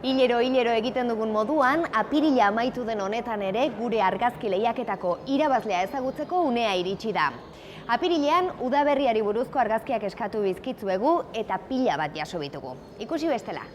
Hilero egiten dugun moduan, apirila amaitu den honetan ere gure argazki lehiaketako irabazlea ezagutzeko unea iritsi da. Apirilean, udaberriari buruzko argazkiak eskatu bizkitzuegu eta pila bat jaso bitugu. Ikusi bestela.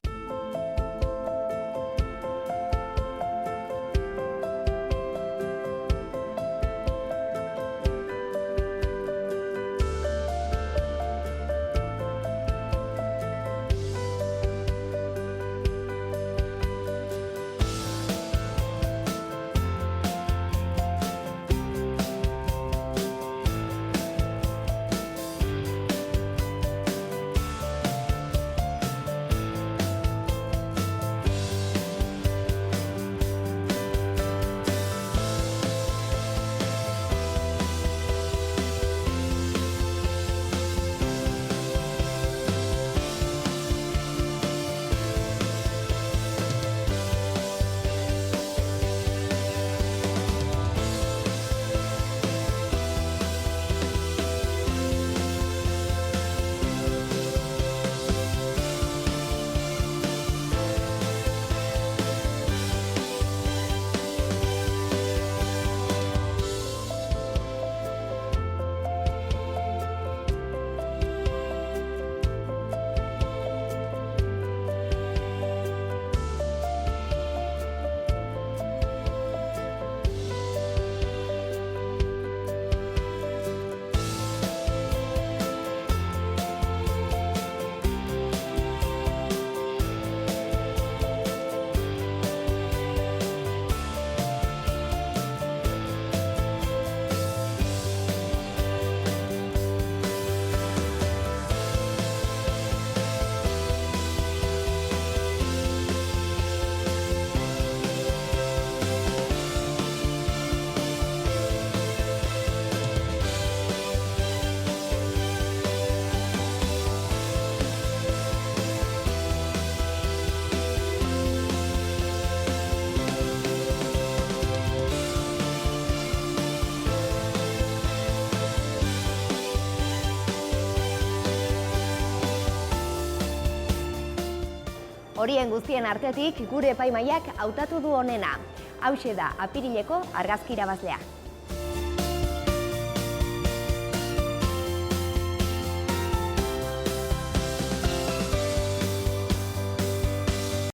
Horien guztien artetik gure epaimahaiak hautatu du onena. Hauxe da apirileko argazki irabazlea.